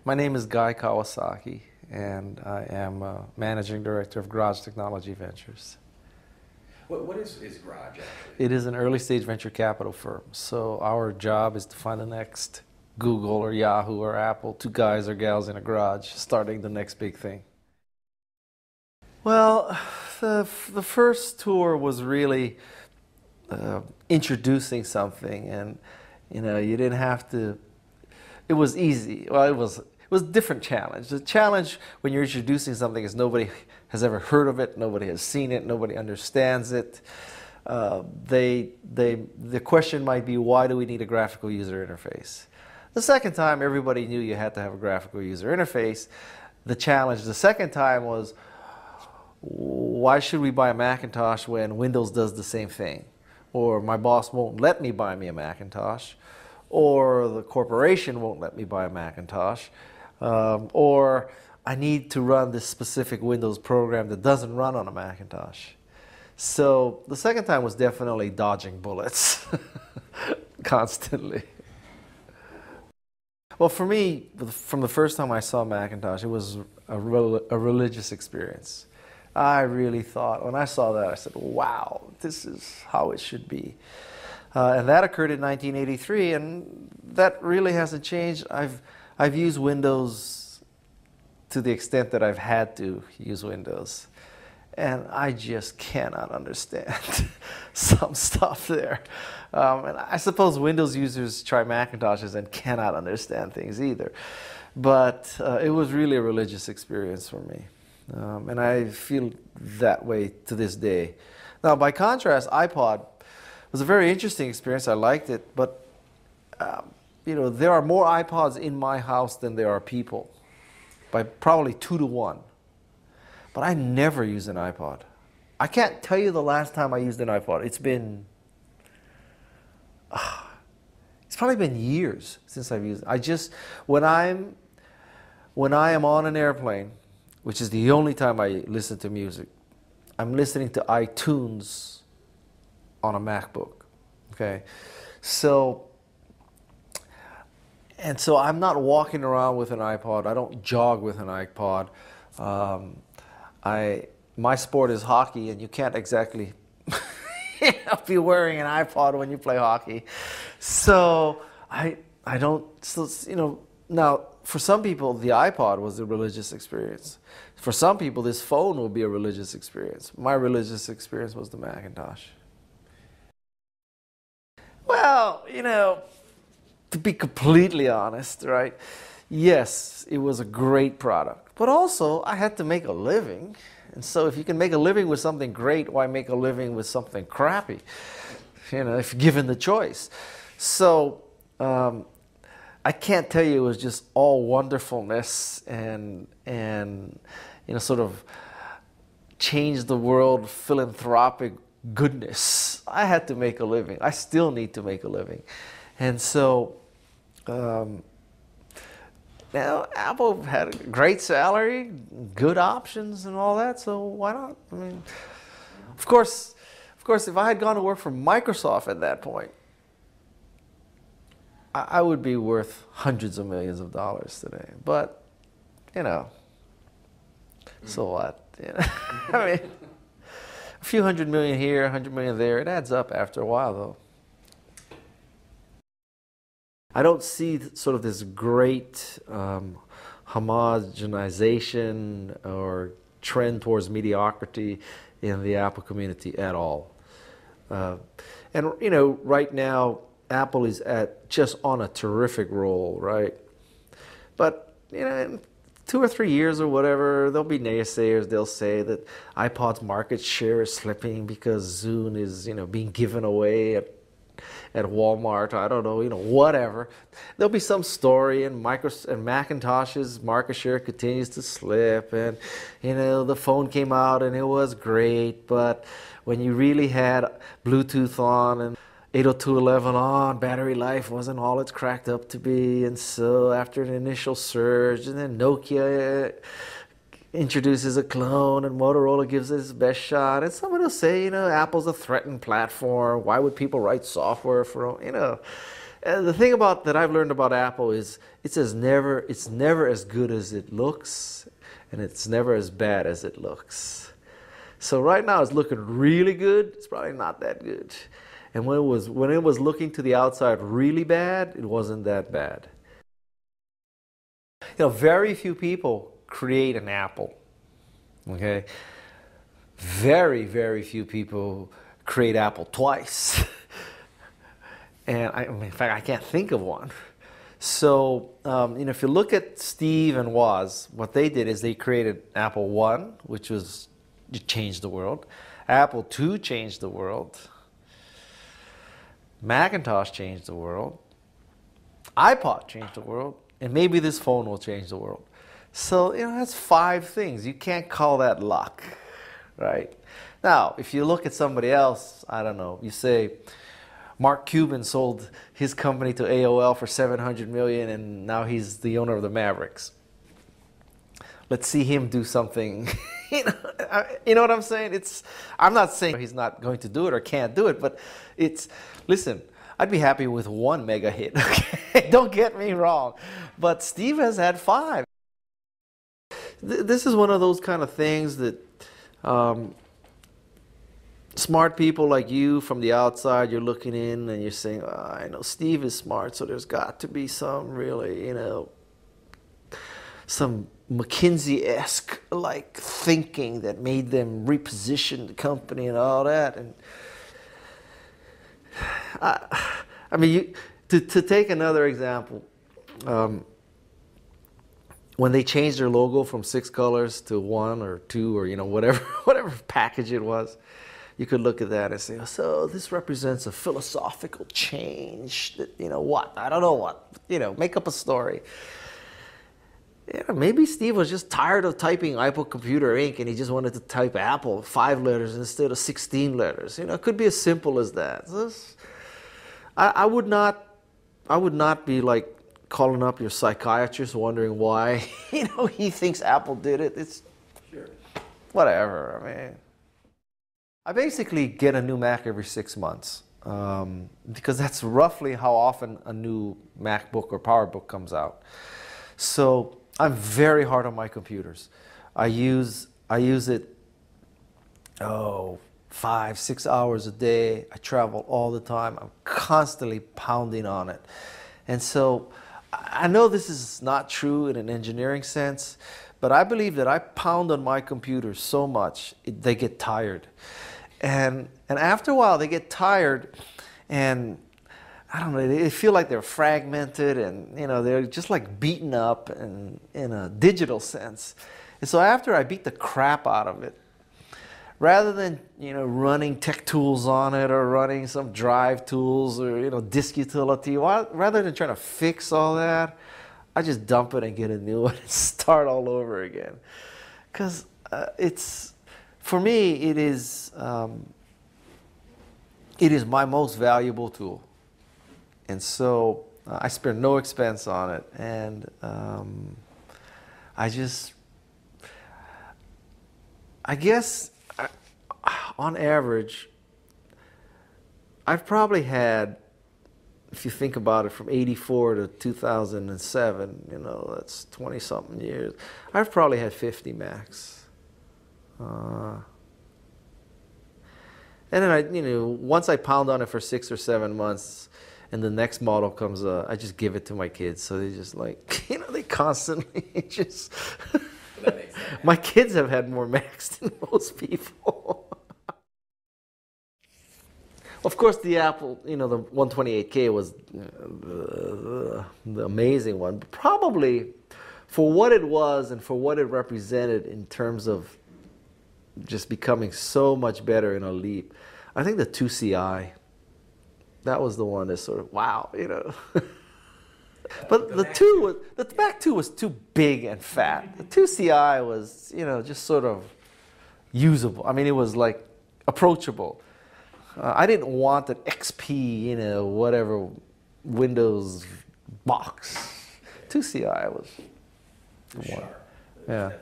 My name is Guy Kawasaki, and I am Managing Director of Garage Technology Ventures. What is Garage actually? It is an early stage venture capital firm. So our job is to find the next Google or Yahoo or Apple, two guys or gals in a garage starting the next big thing. Well, the first tour was really introducing something, and you didn't have to. It was easy. Well, it was a different challenge. The challenge when you're introducing something is nobody has ever heard of it, nobody has seen it, nobody understands it. The question might be, why do we need a graphical user interface? The second time, everybody knew you had to have a graphical user interface. The challenge the second time was, why should we buy a Macintosh when Windows does the same thing? Or my boss won't let me buy me a Macintosh, or the corporation won't let me buy a Macintosh, or I need to run this specific Windows program that doesn't run on a Macintosh. So the second time was definitely dodging bullets constantly. Well, for me, from the first time I saw Macintosh, it was a religious experience. I really thought, when I saw that, I said, wow, this is how it should be. And that occurred in 1983, and that really hasn't changed. I've used Windows to the extent that I've had to use Windows, and I just cannot understand some stuff there. And I suppose Windows users try Macintoshes and cannot understand things either. But it was really a religious experience for me, and I feel that way to this day. Now, by contrast, iPod was a very interesting experience. I liked it, but there are more iPods in my house than there are people, by probably 2 to 1. But I never use an iPod. I can't tell you the last time I used an iPod. It's probably been years since I've used it. When I am on an airplane, which is the only time I listen to music, I'm listening to iTunes on a MacBook, okay? So I'm not walking around with an iPod. I don't jog with an iPod. My sport is hockey, and you can't exactly be wearing an iPod when you play hockey. So I don't, now for some people the iPod was a religious experience. For some people this phone will be a religious experience. My religious experience was the Macintosh. Well, to be completely honest, right? Yes, it was a great product, but also I had to make a living. And so if you can make a living with something great, why make a living with something crappy? If given the choice. So I can't tell you it was just all wonderfulness and sort of change the world philanthropic goodness. I had to make a living. I still need to make a living. And so now Apple had a great salary, good options and all that, so why not? I mean, of course, if I had gone to work for Microsoft at that point, I would be worth hundreds of millions of dollars today. But, so what? I mean, a few $100 million here, $100 million there, it adds up after a while, though. I don't see sort of this great homogenization or trend towards mediocrity in the Apple community at all. And right now, Apple is just on a terrific roll, right? But in 2 or 3 years or whatever, there'll be naysayers. They'll say that iPod's market share is slipping because Zune is being given away at Walmart. I don't know, whatever. There'll be some story, and Macintosh's market share continues to slip, and the phone came out and it was great, but when you really had Bluetooth on and 802.11 on, battery life wasn't all it's cracked up to be, and so after an initial surge, and then Nokia introduces a clone, and Motorola gives it its best shot, and someone will say, Apple's a threatened platform. Why would people write software for, The thing about that I've learned about Apple is it's never as good as it looks, and it's never as bad as it looks. So right now it's looking really good. It's probably not that good. And when it was looking to the outside really bad, it wasn't that bad. You know, very few people create an Apple. Okay? Very, very few people create Apple twice. And in fact, I can't think of one. So, you know, if you look at Steve and Woz, what they did is they created Apple I, which was, it changed the world. Apple II changed the world. Macintosh changed the world. iPod changed the world. And maybe this phone will change the world. So, you know, that's 5 things. You can't call that luck, right? Now, if you look at somebody else, I don't know, you say, Mark Cuban sold his company to AOL for $700 million, and now he's the owner of the Mavericks. Let's see him do something. You know what I'm saying? I'm not saying he's not going to do it or can't do it, but listen, I'd be happy with 1 mega hit. Okay? Don't get me wrong. But Steve has had 5. This is one of those kind of things that smart people like you from the outside, you're looking in and you're saying, oh, I know Steve is smart, so there's got to be some really, you know, some McKinsey-esque like thinking that made them reposition the company and all that. And I mean, to take another example, when they changed their logo from 6 colors to 1 or 2 or, you know, whatever package it was, you could look at that and say, so this represents a philosophical change that, you know what, I don't know what, you know, make up a story. Yeah, maybe Steve was just tired of typing Apple Computer Inc. and he just wanted to type Apple 5 letters instead of 16 letters. You know, it could be as simple as that. I would not be like calling up your psychiatrist wondering why, you know, he thinks Apple did it. It's Sure. Whatever. I mean, I basically get a new Mac every 6 months because that's roughly how often a new MacBook or PowerBook comes out. So I'm very hard on my computers. I use it 5, 6 hours a day. I travel all the time. I'm constantly pounding on it. And so I know this is not true in an engineering sense, but I believe that I pound on my computer so much, they get tired. And after a while, they get tired, and I don't know, they feel like they're fragmented, and you know, they're just like beaten up in a digital sense. And so after I beat the crap out of it, rather than, you know, running tech tools on it or running some drive tools or, you know, disk utility, rather than trying to fix all that, I just dump it and get a new one and start all over again. Because for me, it is my most valuable tool. And so I spare no expense on it. And I guess on average, I've probably had, if you think about it, from 84 to 2007, you know, that's 20-something years, I've probably had 50 Macs. And then you know, once I pound on it for 6 or 7 months, and the next model comes up, I just give it to my kids. So they just like, you know, they constantly just. That makes sense. My kids have had more Macs than most people. Of course, the Apple, you know, the 128K was the amazing one. But probably for what it was and for what it represented in terms of just becoming so much better in a leap, I think the 2CI, that was the one that sort of, wow, you know. But the Mac 2 was too big and fat. The 2CI was, you know, just sort of usable. I mean, it was like approachable. I didn't want an XP, you know, whatever Windows box. 2CI was the one. Sharp. Yeah.